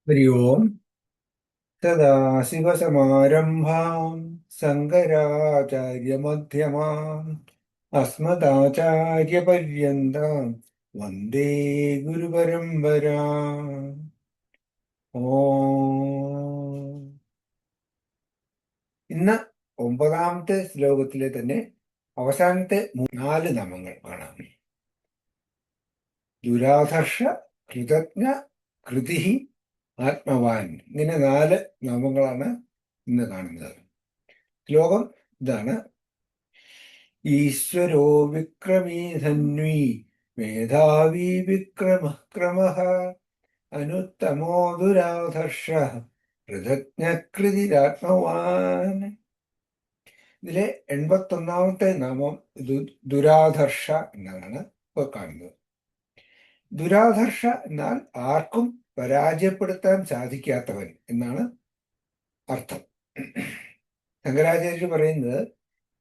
हरि ओम्। सदाशिवसमारम्भाम् शङ्कराचार्यमध्यमाम् अस्मदाचार्यपर्यन्ताम् वन्दे ഗുരുപരമ്പരാം. ഓം. ഇന്ന് 9-ാമത്തെ ശ്ലോകത്തിലെ തന്നെ അവസാനത്തെ 4 നാമങ്ങൾ കാണാം. ദുരാധർഷ, കൃതജ്ഞ, കൃതിഹി, ആത്മവാൻ. ഇങ്ങനെ 4 നാമങ്ങളാണ് ഇന്ന് കാണുന്നത്. ശ്ലോകം ഇതാണ്: ഈശ്വരോ വിക്രമീ ധന്വി മേധാവി വിക്രമഃ അനുത്തമോ ദുരാധർഷ കൃതജ്ഞകൃതിരാത്മവാൻ. ഇതിലെ 81-ാമത്തെ നാമം ദുരാധർഷ എന്നതാണ് ഇപ്പോൾ കാണുന്നത്. ദുരാധർഷ എന്നാൽ ആർക്കും പരാജയപ്പെടുത്താൻ സാധിക്കാത്തവൻ എന്നാണ് അർത്ഥം. ശങ്കരാചാര്യർ പറയുന്നത്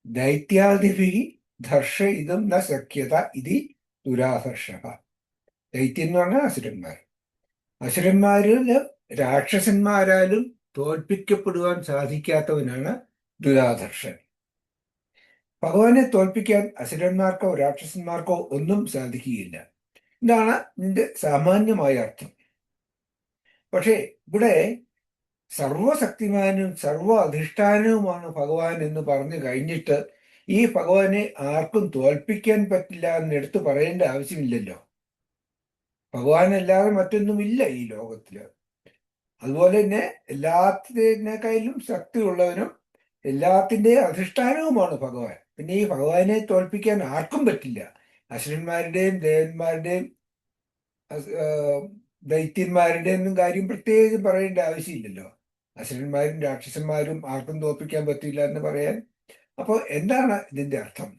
ദൈത്യാദിഭി ധർഷയിതും ന ശക്യത ഇതി ദുരാധർഷ. ദൈത്യം എന്ന് പറഞ്ഞാൽ അസുരന്മാർ. അസുരന്മാരില് രാക്ഷസന്മാരാലും തോൽപ്പിക്കപ്പെടുവാൻ സാധിക്കാത്തവനാണ് ദുരാധർഷൻ. ഭഗവാനെ തോൽപ്പിക്കാൻ അസുരന്മാർക്കോ രാക്ഷസന്മാർക്കോ ഒന്നും സാധിക്കുകയില്ല. ഇതാണ് ഇതിന്റെ സാമാന്യമായ അർത്ഥം. പക്ഷേ ഇവിടെ സർവശക്തിമാനും സർവ അധിഷ്ഠാനവുമാണ് ഭഗവാൻ എന്ന് പറഞ്ഞു കഴിഞ്ഞിട്ട് ഈ ഭഗവാനെ ആർക്കും തോൽപ്പിക്കാൻ പറ്റില്ല എന്ന് എടുത്തു പറയേണ്ട ആവശ്യമില്ലല്ലോ. ഭഗവാനല്ലാതെ മറ്റൊന്നുമില്ല ഈ ലോകത്തില്. അതുപോലെ തന്നെ എല്ലാത്തിനേക്കാളും ശക്തിയുള്ളവനും എല്ലാത്തിൻ്റെയും അധിഷ്ഠാനവുമാണ് ഭഗവാൻ. പിന്നെ ഈ ഭഗവാനെ തോൽപ്പിക്കാൻ ആർക്കും പറ്റില്ല. അസുരന്മാരുടെയും ദേവന്മാരുടെയും ദൈത്യന്മാരുടെ ഒന്നും കാര്യം പ്രത്യേകം പറയേണ്ട ആവശ്യമില്ലല്ലോ. അസുരന്മാരും രാക്ഷസന്മാരും ആർക്കും തോൽപ്പിക്കാൻ പറ്റില്ല എന്ന് പറയാൻ. അപ്പോൾ എന്താണ് ഇതിന്റെ അർത്ഥം?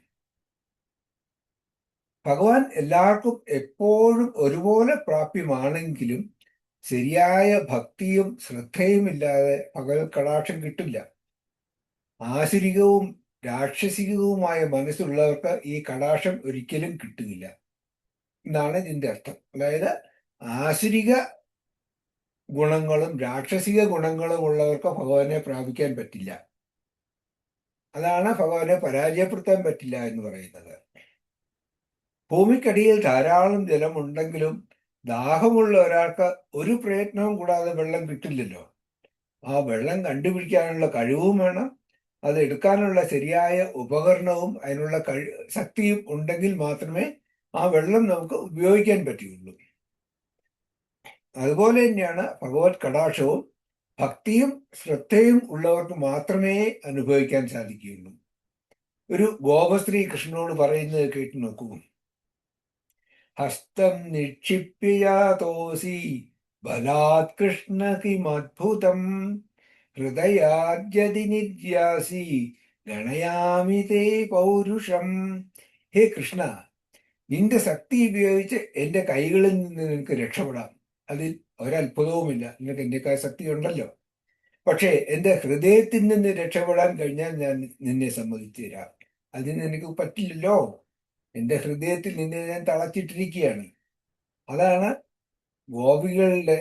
ഭഗവാൻ എല്ലാവർക്കും എപ്പോഴും ഒരുപോലെ പ്രാപ്യമാണെങ്കിലും ശരിയായ ഭക്തിയും ശ്രദ്ധയും ഇല്ലാതെ ഭഗവത് കടാക്ഷം കിട്ടില്ല. ആസുരികവും രാക്ഷസികവുമായ മനസ്സുള്ളവർക്ക് ഈ കടാക്ഷം ഒരിക്കലും കിട്ടുകയില്ല എന്നാണ് ഇതിന്റെ അർത്ഥം. അതായത് ആസുരിക ഗുണങ്ങളും രാക്ഷസിക ഗുണങ്ങളും ഉള്ളവർക്ക് ഭഗവാനെ പ്രാപിക്കാൻ പറ്റില്ല. അതാണ് ഭഗവാനെ പരാജയപ്പെടുത്താൻ പറ്റില്ല എന്ന് പറയുന്നത്. ഭൂമിക്കടിയിൽ ധാരാളം ജലമുണ്ടെങ്കിലും ദാഹമുള്ള ഒരാൾക്ക് ഒരു പ്രയത്നവും കൂടാതെ വെള്ളം കിട്ടില്ലല്ലോ. ആ വെള്ളം കണ്ടുപിടിക്കാനുള്ള കഴിവും വേണം. അത് എടുക്കാനുള്ള ശരിയായ ഉപകരണവും അതിനുള്ള ശക്തിയും ഉണ്ടെങ്കിൽ മാത്രമേ ആ വെള്ളം നമുക്ക് ഉപയോഗിക്കാൻ പറ്റുകയുള്ളൂ. അതുപോലെ തന്നെയാണ് ഭഗവത് കടാക്ഷവും. ഭക്തിയും ശ്രദ്ധയും ഉള്ളവർക്ക് മാത്രമേ അനുഭവിക്കാൻ സാധിക്കുകയുള്ളൂ. ഒരു ഗോപശ്രീ കൃഷ്ണനോട് പറയുന്നത് കേട്ടു നോക്കൂ. ഹസ്തം നിക്ഷിപ്യയാതോസി ബലാത് കൃഷ്ണ കിമദ്ഭുതം ഹൃദയാദ്യതി നിര്യാസി ഗണയാമി തേ പൗരുഷം. ഹേ കൃഷ്ണ, നിന്റെ ശക്തി ഉപയോഗിച്ച് എൻ്റെ കൈകളിൽ നിന്ന് നിനക്ക് രക്ഷപ്പെടാം. അതിൽ ഒരത്ഭുതവുമില്ല. നിനക്ക് എൻ്റെക്കായ ശക്തി ഉണ്ടല്ലോ. പക്ഷേ എൻ്റെ ഹൃദയത്തിൽ നിന്ന് രക്ഷപ്പെടാൻ കഴിഞ്ഞാൽ ഞാൻ നിന്നെ സമ്മതിച്ചു തരാം. അതിന് എനിക്ക് പറ്റില്ലല്ലോ. എൻ്റെ ഹൃദയത്തിൽ നിന്നെ ഞാൻ തളച്ചിട്ടിരിക്കുകയാണ്. അതാണ് ഗോപികളുടെ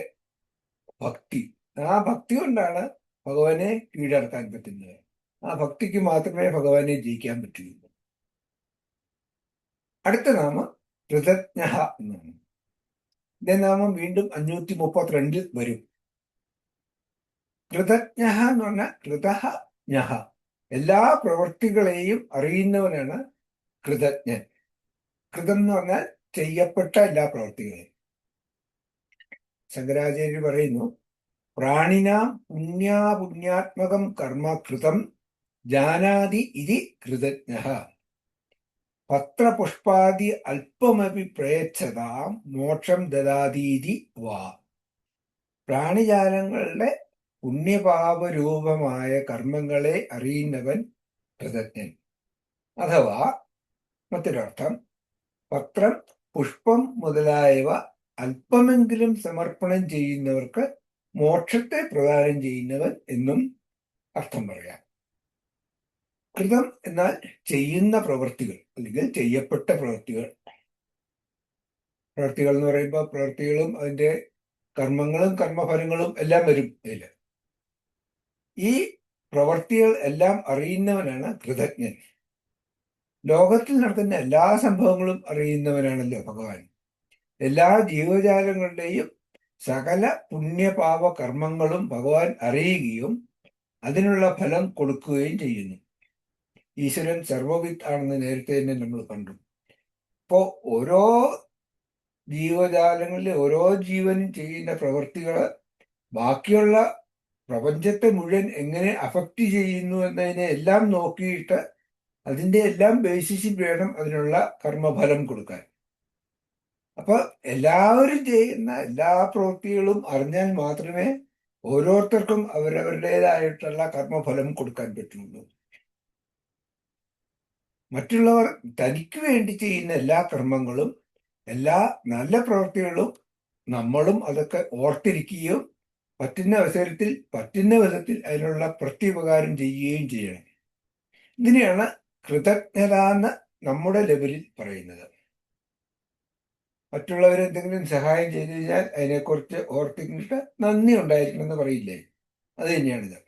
ഭക്തി. ആ ഭക്തി കൊണ്ടാണ് ഭഗവാനെ കീഴടക്കാൻ പറ്റുന്നത്. ആ ഭക്തിക്ക് മാത്രമേ ഭഗവാനെ ജയിക്കാൻ പറ്റുകയുള്ളൂ. അടുത്ത നാമം കൃതജ്ഞ എന്നാണ്. ഇതിന്റെ നാമം വീണ്ടും 532 വരും. കൃതജ്ഞ എന്ന് പറഞ്ഞാൽ കൃതജ്ഞ, എല്ലാ പ്രവൃത്തികളെയും അറിയുന്നവനാണ് കൃതജ്ഞൻ. കൃതം എന്ന് പറഞ്ഞാൽ ചെയ്യപ്പെട്ട എല്ലാ പ്രവൃത്തികളെയും. ശങ്കരാചാര്യർ പറയുന്നു, പ്രാണിനാം പുണ്യാത്മകം കർമ്മ കൃതം ജാനാതി ഇതി കൃതജ്ഞ പത്രപുഷ്പാദി അല്പമപി പ്രയച്ഛതാം മോക്ഷം ദദാതീതി വാ. പ്രാണിജാലങ്ങളുടെ പുണ്യപാപരൂപമായ കർമ്മങ്ങളെ അറിയുന്നവൻ കൃതജ്ഞൻ. അഥവാ മറ്റൊരർത്ഥം, പത്രം, പുഷ്പം മുതലായവ അല്പമെങ്കിലും സമർപ്പണം ചെയ്യുന്നവർക്ക് മോക്ഷത്തെ പ്രദാനം ചെയ്യുന്നവൻ എന്നും അർത്ഥം പറയാം. കൃതം എന്നാൽ ചെയ്യുന്ന പ്രവൃത്തികൾ അല്ലെങ്കിൽ ചെയ്യപ്പെട്ട പ്രവൃത്തികൾ. പ്രവൃത്തികൾ എന്ന് പറയുമ്പോൾ പ്രവൃത്തികളും അതിൻ്റെ കർമ്മങ്ങളും കർമ്മഫലങ്ങളും എല്ലാം വരും ഇതിൽ. ഈ പ്രവർത്തികൾ എല്ലാം അറിയുന്നവനാണ് കൃതജ്ഞൻ. ലോകത്തിൽ നടക്കുന്ന എല്ലാ സംഭവങ്ങളും അറിയുന്നവനാണല്ലോ ഭഗവാൻ. എല്ലാ ജീവജാലങ്ങളുടെയും സകല പുണ്യപാപ കർമ്മങ്ങളും ഭഗവാൻ അറിയുകയും അതിനുള്ള ഫലം കൊടുക്കുകയും ചെയ്യുന്നു. ഈശ്വരൻ സർവവിത്ത് ആണെന്ന് നേരത്തെ തന്നെ നമ്മൾ കണ്ടു. ഇപ്പോ ഓരോ ജീവജാലങ്ങളിലെ ഓരോ ജീവനും ചെയ്യുന്ന പ്രവൃത്തികൾ ബാക്കിയുള്ള പ്രപഞ്ചത്തെ മുഴുവൻ എങ്ങനെ അഫക്റ്റ് ചെയ്യുന്നു എന്നതിനെ എല്ലാം നോക്കിയിട്ട് അതിൻ്റെ എല്ലാം ബേസിസിൽ വേണം അതിനുള്ള കർമ്മഫലം കൊടുക്കാൻ. അപ്പൊ എല്ലാവരും ചെയ്യുന്ന എല്ലാ പ്രവൃത്തികളും അറിഞ്ഞാൽ മാത്രമേ ഓരോരുത്തർക്കും അവരവരുടേതായിട്ടുള്ള കർമ്മഫലം കൊടുക്കാൻ പറ്റുള്ളൂ. മറ്റുള്ളവർ തനിക്ക് വേണ്ടി ചെയ്യുന്ന എല്ലാ കർമ്മങ്ങളും എല്ലാ നല്ല പ്രവൃത്തികളും നമ്മളും അതൊക്കെ ഓർത്തിരിക്കുകയും പറ്റുന്ന അവസരത്തിൽ പറ്റുന്ന വിധത്തിൽ അതിനുള്ള പ്രത്യുപകാരം ചെയ്യുകയും ചെയ്യണം. ഇതിനെയാണ് കൃതജ്ഞത എന്ന് നമ്മുടെ ലെവലിൽ പറയുന്നത്. മറ്റുള്ളവർ എന്തെങ്കിലും സഹായം ചെയ്തു കഴിഞ്ഞാൽ അതിനെക്കുറിച്ച് ഓർത്തിട്ട് നന്ദി ഉണ്ടായിരിക്കണം എന്ന് പറയില്ലേ, അത് തന്നെയാണിത്.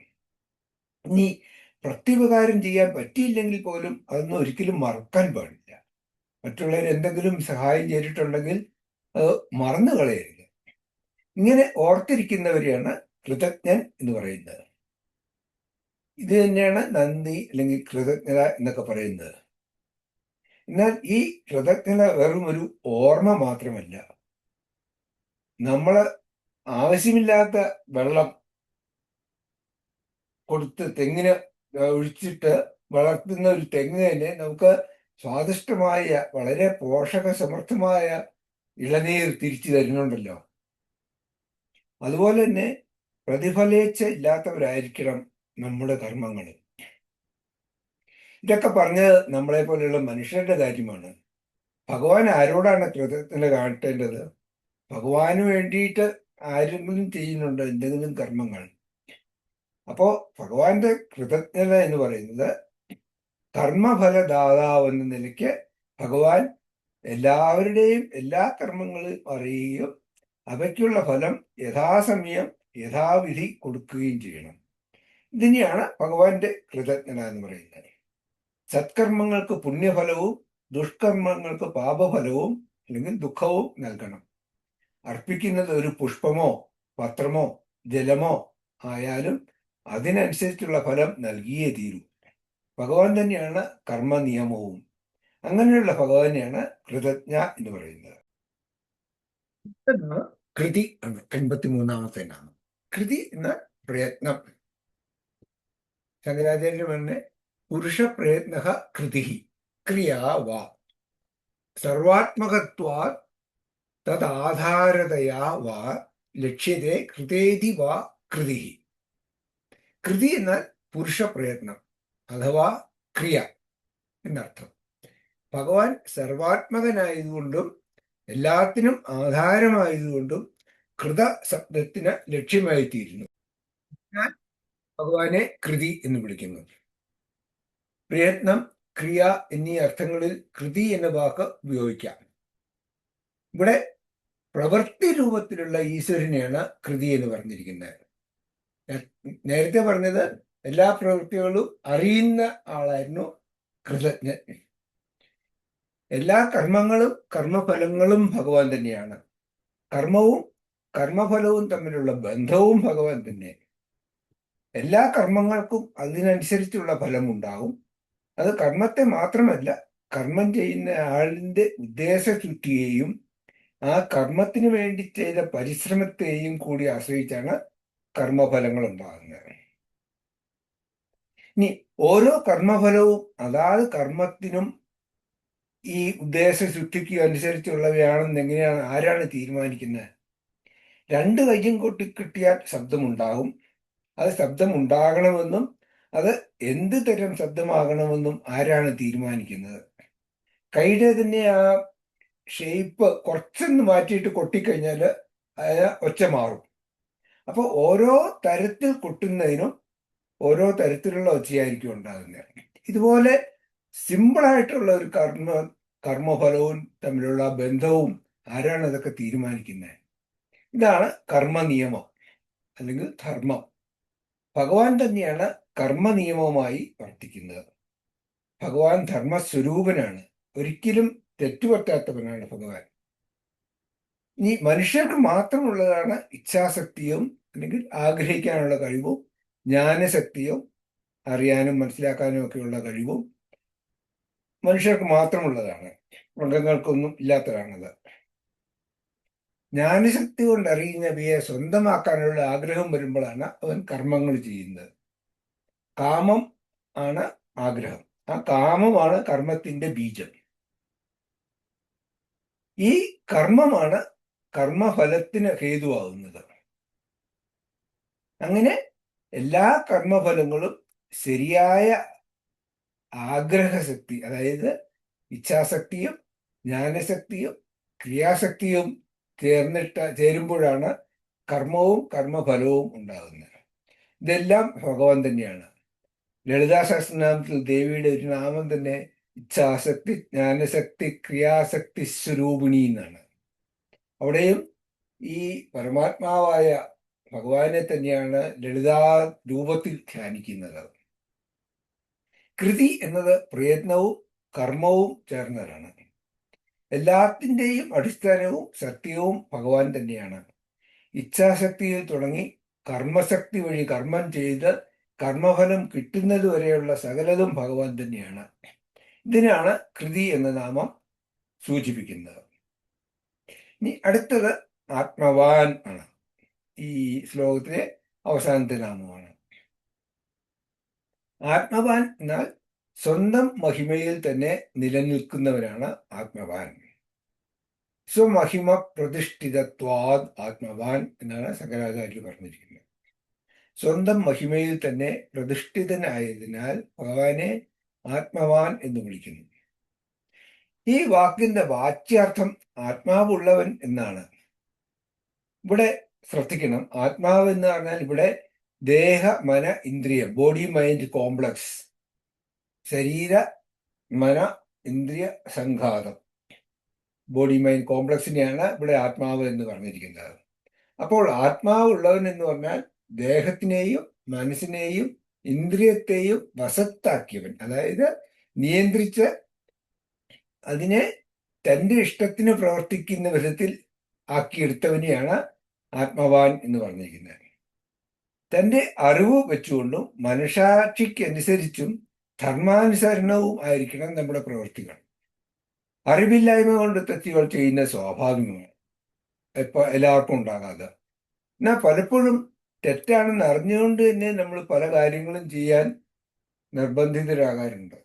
ഇനി പ്രത്യുപകാരം ചെയ്യാൻ പറ്റിയില്ലെങ്കിൽ പോലും അതൊന്നും ഒരിക്കലും മറക്കാൻ പാടില്ല. മറ്റുള്ളവർ എന്തെങ്കിലും സഹായം ചെയ്തിട്ടുണ്ടെങ്കിൽ അത് മറന്നു കളയരുത്. ഇങ്ങനെ ഓർത്തിരിക്കുന്നവരെയാണ് കൃതജ്ഞൻ എന്ന് പറയുന്നത്. ഇത് തന്നെയാണ് നന്ദി അല്ലെങ്കിൽ കൃതജ്ഞത എന്നൊക്കെ പറയുന്നത്. എന്നാൽ ഈ കൃതജ്ഞത വെറും ഒരു ഓർമ്മ മാത്രമല്ല. നമ്മൾ ആവശ്യമില്ലാത്ത വെള്ളം കൊടുത്ത് തെങ്ങിന് ഒഴിച്ചിട്ട് വളർത്തുന്ന ഒരു തെങ്ങ് തന്നെ നമുക്ക് സ്വാദിഷ്ടമായ വളരെ പോഷക സമൃദ്ധമായ ഇളനീർ തിരിച്ചു തരുന്നുണ്ടല്ലോ. അതുപോലെ തന്നെ പ്രതിഫലേച്ഛ ഇല്ലാത്തവരായിരിക്കണം നമ്മുടെ കർമ്മങ്ങൾ. ഇതൊക്കെ പറഞ്ഞത് നമ്മളെ പോലെയുള്ള മനുഷ്യരുടെ കാര്യമാണ്. ഭഗവാൻ ആരോടാണ് കൃതജ്ഞത കാട്ടേണ്ടത്? ഭഗവാന് വേണ്ടിയിട്ട് ആരെങ്കിലും ചെയ്യുന്നുണ്ടോ എന്തെങ്കിലും കർമ്മങ്ങൾ? അപ്പോ ഭഗവാന്റെ കൃതജ്ഞത എന്ന് പറയുന്നത് കർമ്മഫലദാതാവ് എന്ന നിലയ്ക്ക് ഭഗവാൻ എല്ലാവരുടെയും എല്ലാ കർമ്മങ്ങളും അറിയുകയും അവയ്ക്കുള്ള ഫലം യഥാസമയം യഥാവിധി കൊടുക്കുകയും ചെയ്യണം. ഇതിനെയാണ് ഭഗവാന്റെ കൃതജ്ഞത എന്ന് പറയുന്നത്. സത്കർമ്മങ്ങൾക്ക് പുണ്യഫലവും ദുഷ്കർമ്മങ്ങൾക്ക് പാപഫലവും അല്ലെങ്കിൽ ദുഃഖവും നൽകണം. അർപ്പിക്കുന്നത് ഒരു പുഷ്പമോ പത്രമോ ജലമോ ആയാലും അതിനനുസരിച്ചുള്ള ഫലം നൽകിയേ തീരൂ. ഭഗവാൻ തന്നെയാണ് കർമ്മ നിയമവും. അങ്ങനെയുള്ള ഭഗവാനെയാണ് കൃതജ്ഞ എന്ന് പറയുന്നത്. കൃതി ആണ് 83-ാമത്തെ നാമം. കൃതി എന്ന പ്രയത്നം. ശങ്കരാചാര്യ പറഞ്ഞ പുരുഷ പ്രയത്ന കൃതി ക്രിയാ വാ സർവാത്മകത്വാ തദാധാരതയാ വാ ലക്ഷ്യത്തെ കൃതേതി വാ കൃതി. കൃതി എന്നാൽ പുരുഷ പ്രയത്നം അഥവാ ക്രിയ എന്നർത്ഥം. ഭഗവാൻ സർവാത്മകനായതുകൊണ്ടും എല്ലാത്തിനും ആധാരമായതുകൊണ്ടും കൃത ശബ്ദത്തിന് ലക്ഷ്യമായി തീരുന്നു. ഞാൻ ഭഗവാനെ കൃതി എന്ന് വിളിക്കുന്നു. പ്രയത്നം, ക്രിയ എന്നീ അർത്ഥങ്ങളിൽ കൃതി എന്ന വാക്ക് ഉപയോഗിക്കാം. ഇവിടെ പ്രവൃത്തി രൂപത്തിലുള്ള ഈശ്വരനെയാണ് കൃതി എന്ന് പറഞ്ഞിരിക്കുന്നത്. നേരത്തെ പറഞ്ഞത് എല്ലാ പ്രവൃത്തികളും അറിയുന്ന ആളായിരുന്നു കൃതജ്ഞൻ. എല്ലാ കർമ്മങ്ങളും കർമ്മഫലങ്ങളും ഭഗവാൻ തന്നെയാണ്. കർമ്മവും കർമ്മഫലവും തമ്മിലുള്ള ബന്ധവും ഭഗവാൻ തന്നെ. എല്ലാ കർമ്മങ്ങൾക്കും അതിനനുസരിച്ചുള്ള ഫലമുണ്ടാകും. അത് കർമ്മത്തെ മാത്രമല്ല, കർമ്മം ചെയ്യുന്ന ആളിന്റെ ഉദ്ദേശശുദ്ധിയെയും ആ കർമ്മത്തിന് വേണ്ടി ചെയ്ത പരിശ്രമത്തെയും കൂടി ആശ്രയിച്ചാണ് കർമ്മഫലങ്ങൾ ഉണ്ടാകുന്നത്. ഇനി ഓരോ കർമ്മഫലവും അതാത് കർമ്മത്തിനും ഈ ഉദ്ദേശശുദ്ധിക്കും അനുസരിച്ചുള്ളവയാണെന്ന് എങ്ങനെയാണ് ആരാണ് തീരുമാനിക്കുന്നത്? രണ്ട് കയ്യും കൊട്ടി കിട്ടിയാൽ ശബ്ദമുണ്ടാകും. അത് ശബ്ദം ഉണ്ടാകണമെന്നും അത് എന്ത് തരം ശബ്ദമാകണമെന്നും ആരാണ് തീരുമാനിക്കുന്നത്? കൈയുടെ തന്നെ ആ ഷേപ്പ് കുറച്ചൊന്ന് മാറ്റിയിട്ട് കൊട്ടിക്കഴിഞ്ഞാൽ ഒച്ച മാറും. അപ്പൊ ഓരോ തരത്തിൽ കൊട്ടുന്നതിനും ഓരോ തരത്തിലുള്ള ഒച്ചയായിരിക്കും ഉണ്ടാകുന്നത്. ഇതുപോലെ സിമ്പിളായിട്ടുള്ള ഒരു കർമ്മഫലവും തമ്മിലുള്ള ബന്ധവും ആരാണ് ഇതൊക്കെ തീരുമാനിക്കുന്നത്? ഇതാണ് കർമ്മ നിയമം അല്ലെങ്കിൽ ധർമ്മം. ഭഗവാൻ തന്നെയാണ് കർമ്മ നിയമവുമായി വർത്തിക്കുന്നത്. ഭഗവാൻ ധർമ്മസ്വരൂപനാണ്, ഒരിക്കലും തെറ്റുപറ്റാത്തവനാണ് ഭഗവാൻ. ഇനി മനുഷ്യർക്ക് മാത്രമുള്ളതാണ് ഇച്ഛാശക്തിയും അല്ലെങ്കിൽ ആഗ്രഹിക്കാനുള്ള കഴിവും ജ്ഞാനശക്തിയും അറിയാനും മനസ്സിലാക്കാനും ഒക്കെയുള്ള കഴിവും മനുഷ്യർക്ക് മാത്രമുള്ളതാണ്, മൃഗങ്ങൾക്കൊന്നും ഇല്ലാത്തതാണത്. ജ്ഞാനശക്തി കൊണ്ട് അറിയുന്നവയെ സ്വന്തമാക്കാനുള്ള ആഗ്രഹം വരുമ്പോഴാണ് അവൻ കർമ്മങ്ങൾ ചെയ്യുന്നത്. കാമം ആണ് ആഗ്രഹം, ആ കാമമാണ് കർമ്മത്തിന്റെ ബീജം. ഈ കർമ്മമാണ് കർമ്മഫലത്തിന് ഹേതുവാകുന്നത്. അങ്ങനെ എല്ലാ കർമ്മഫലങ്ങളും ശരിയായ ആഗ്രഹശക്തി, അതായത് ഇച്ഛാശക്തിയും ജ്ഞാനശക്തിയും ക്രിയാശക്തിയും ചേരുമ്പോഴാണ് കർമ്മവും കർമ്മഫലവും ഉണ്ടാകുന്നത്. ഇതെല്ലാം ഭഗവാൻ തന്നെയാണ്. ലളിതാ സഹസ്രനാമത്തിൽ ദേവിയുടെ ഒരു നാമം തന്നെ ഇച്ഛാശക്തി ജ്ഞാനശക്തി ക്രിയാശക്തി സ്വരൂപിണി എന്നാണ്. അവിടെയും ഈ പരമാത്മാവായ ഭഗവാനെ തന്നെയാണ് ലളിതാ രൂപത്തിൽ ധ്യാനിക്കുന്നത്. കൃതി എന്നത് പ്രയത്നവും കർമ്മവും ചേർന്നതാണ്. എല്ലാത്തിൻ്റെയും അടിസ്ഥാനവും സത്യവും ഭഗവാൻ തന്നെയാണ്. ഇച്ഛാശക്തിയിൽ തുടങ്ങി കർമ്മശക്തി വഴി കർമ്മം ചെയ്ത് കർമ്മഫലം കിട്ടുന്നത് വരെയുള്ള സകലതും ഭഗവാൻ തന്നെയാണ്. ഇതിനാണ് കൃതി എന്ന നാമം സൂചിപ്പിക്കുന്നത്. ഇനി അടുത്തത് ആത്മവാൻ ആണ്. ഈ ശ്ലോകത്തിലെ അവസാനത്തെ നാമമാണ്. ആത്മവാൻ എന്നാൽ സ്വന്തം മഹിമയിൽ തന്നെ നിലനിൽക്കുന്നവരാണ് ആത്മവാൻ. സ്വമഹിമ പ്രതിഷ്ഠിതത്വാദ് ആത്മവാൻ എന്നാണ് ശങ്കരാചാര്യർ പറഞ്ഞിരിക്കുന്നത്. സ്വന്തം മഹിമയിൽ തന്നെ പ്രതിഷ്ഠിതനായതിനാൽ ഭഗവാനെ ആത്മവാൻ എന്ന് വിളിക്കുന്നു. ഈ വാക്കിന്റെ വാച്യാർത്ഥം ആത്മാവുള്ളവൻ എന്നാണ്. ഇവിടെ ശ്രദ്ധിക്കണം, ആത്മാവ് എന്ന് പറഞ്ഞാൽ ഇവിടെ ദേഹ മന ഇന്ദ്രിയം, ബോഡി മൈൻഡ് കോംപ്ലക്സ്, ശരീര മന ഇന്ദ്രിയ സംഘാതം, ബോഡി മൈൻഡ് കോംപ്ലക്സിനെയാണ് ഇവിടെ ആത്മാവ് എന്ന് പറഞ്ഞിരിക്കുന്നത്. അപ്പോൾ ആത്മാവ് ഉള്ളവൻ എന്ന് പറഞ്ഞാൽ ദേഹത്തിനെയും മനസ്സിനെയും ഇന്ദ്രിയത്തെയും വശത്താക്കിയവൻ, അതായത് നിയന്ത്രിച്ച് അതിനെ തൻ്റെ ഇഷ്ടത്തിന് പ്രവർത്തിക്കുന്ന വിധത്തിൽ ആക്കിയെടുത്തവനെയാണ് ആത്മവാൻ എന്ന് പറഞ്ഞിരിക്കുന്നത്. തൻ്റെ അറിവ് വെച്ചുകൊണ്ടും മനസാക്ഷിക്കനുസരിച്ചും ധർമാനുസരണവും ആയിരിക്കണം നമ്മുടെ പ്രവൃത്തികൾ. അറിവില്ലായ്മ കൊണ്ട് തെറ്റുകൾ ചെയ്യുന്ന സ്വാഭാവികമാണ്, എല്ലാവർക്കും ഉണ്ടാകാതെ. എന്നാൽ പലപ്പോഴും തെറ്റാണെന്ന് അറിഞ്ഞുകൊണ്ട് തന്നെ നമ്മൾ പല കാര്യങ്ങളും ചെയ്യാൻ നിർബന്ധിതരാകാറുണ്ട്.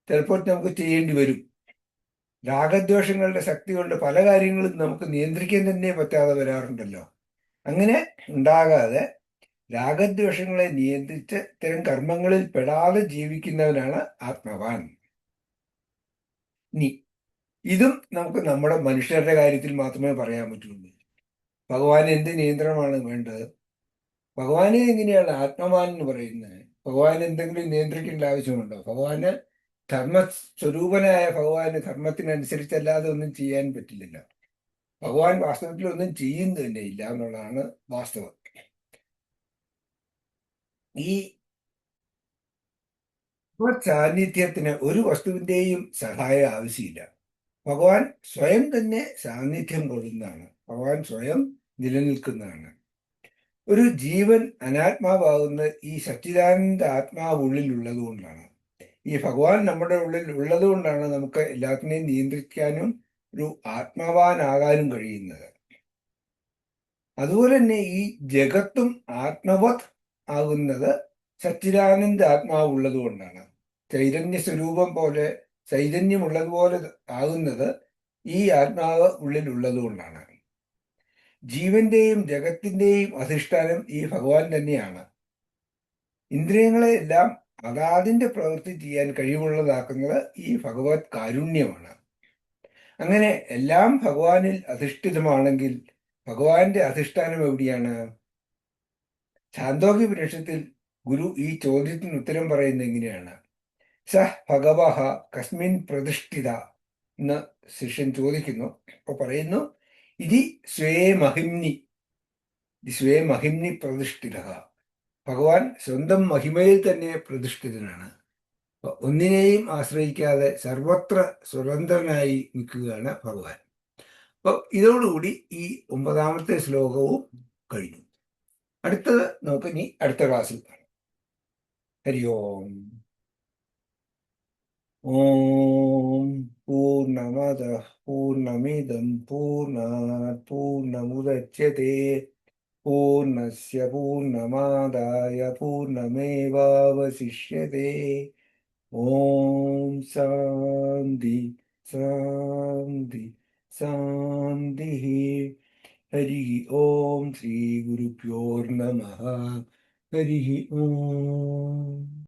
ചിലപ്പോൾ നമുക്ക് ചെയ്യേണ്ടി വരും. രാഗദ്വേഷങ്ങളുടെ ശക്തി കൊണ്ട് പല കാര്യങ്ങളും നമുക്ക് നിയന്ത്രിക്കാൻ തന്നെ പറ്റാതെ വരാറുണ്ടല്ലോ. അങ്ങനെ ഉണ്ടാകാതെ രാഗദ്വേഷങ്ങളെ നിയന്ത്രിച്ച് ഇത്തരം കർമ്മങ്ങളിൽ പെടാതെ ജീവിക്കുന്നവനാണ് ആത്മവാൻ. ഇനി ഇതും നമുക്ക് നമ്മുടെ മനുഷ്യരുടെ കാര്യത്തിൽ മാത്രമേ പറയാൻ പറ്റുള്ളൂ. ഭഗവാൻ എന്ത് നിയന്ത്രണമാണ് വേണ്ടത്? ഭഗവാനെ എങ്ങനെയാണ് ആത്മവാൻ എന്ന് പറയുന്നത്? ഭഗവാൻ എന്തെങ്കിലും നിയന്ത്രിക്കേണ്ട ആവശ്യമുണ്ടോ? ഭഗവാന് ധർമ്മസ്വരൂപനായ ഭഗവാന് ധർമ്മത്തിനനുസരിച്ചല്ലാതെ ഒന്നും ചെയ്യാൻ പറ്റില്ലല്ലോ. ഭഗവാൻ വാസ്തവത്തിൽ ഒന്നും ചെയ്യുന്നത് തന്നെ ഇല്ല എന്നുള്ളതാണ് വാസ്തവം. ഈ സാന്നിധ്യത്തിന് ഒരു വസ്തുവിൻ്റെയും സഹായം ആവശ്യമില്ല. ഭഗവാൻ സ്വയം തന്നെ സാന്നിധ്യം കൊള്ളുന്നതാണ്. ഭഗവാൻ സ്വയം നിലനിൽക്കുന്നതാണ്. ഒരു ജീവൻ അനാത്മാവാകുന്ന ഈ സച്ചിദാനന്ദ ആത്മാവ് ഉള്ളിൽ ഉള്ളത് കൊണ്ടാണ്. ഈ ഭഗവാൻ നമ്മുടെ ഉള്ളിൽ ഉള്ളത് കൊണ്ടാണ് നമുക്ക് എല്ലാത്തിനെയും നിയന്ത്രിക്കാനും ഒരു ആത്മവാനാകാനും കഴിയുന്നത്. അതുപോലെ തന്നെ ഈ ജഗത്തും ആത്മവത് ആകുന്നത് സച്ചിദാനന്ദ ആത്മാവ് ഉള്ളത് കൊണ്ടാണ്. ചൈതന്യ സ്വരൂപം പോലെ ചൈതന്യമുള്ളതുപോലെ ആകുന്നത് ഈ ആത്മാവ് ഉള്ളിൽ ഉള്ളത് കൊണ്ടാണ്. ജീവന്റെയും ജഗത്തിന്റെയും അധിഷ്ഠാനം ഈ ഭഗവാൻ തന്നെയാണ്. ഇന്ദ്രിയങ്ങളെ എല്ലാം അതാതിന്റെ പ്രവൃത്തി ചെയ്യാൻ കഴിവുള്ളതാക്കുന്നത് ഈ ഭഗവത് കാരുണ്യമാണ്. അങ്ങനെ എല്ലാം ഭഗവാനിൽ അധിഷ്ഠിതമാണെങ്കിൽ ഭഗവാന്റെ അധിഷ്ഠാനം എവിടെയാണ്? ഛാന്തോക്യോപനിഷത്തിൽ ഗുരു ഈ ചോദ്യത്തിന് ഉത്തരം പറയുന്നത് എങ്ങനെയാണ്? സഹ ഭഗവഃ കസ്മിൻ പ്രതിഷ്ഠിത എന്ന് ശിഷ്യൻ ചോദിക്കുന്നു. അപ്പോൾ പറയുന്നു, ഇതി സ്വേ മഹിംനി സ്വയം മഹിംനി പ്രതിഷ്ഠിത. ഭഗവാൻ സ്വന്തം മഹിമയിൽ തന്നെ പ്രതിഷ്ഠിതനാണ്. ഒന്നിനെയും ആശ്രയിക്കാതെ സർവത്ര സ്വതന്ത്രനായി നിൽക്കുകയാണ് ഭഗവാൻ. അപ്പോൾ ഇതോടുകൂടി ഈ 9ാമത്തെ ശ്ലോകവും കഴിഞ്ഞു. അടുത്തത് നമുക്ക് ഇനി അടുത്ത ക്ലാസ്സിൽ കാണാം. ഹരി ഓം. ഓം പൂർണ്ണമദ പൂർണ്ണമിദം പൂർണ്ണാത് പൂർണ്ണമുദച്യത്തെ പൂർണ്ണസ്യ പൂർണ്ണമാദായ പൂർണ്ണമേവാവശിഷ്യത്തെ. ഓം ശാന്തി ശാന്തി ശാന്തി. ഹരി ഓം. ശ്രീ ഗുരുഭ്യോ നമഃ. ഹരി ഓം.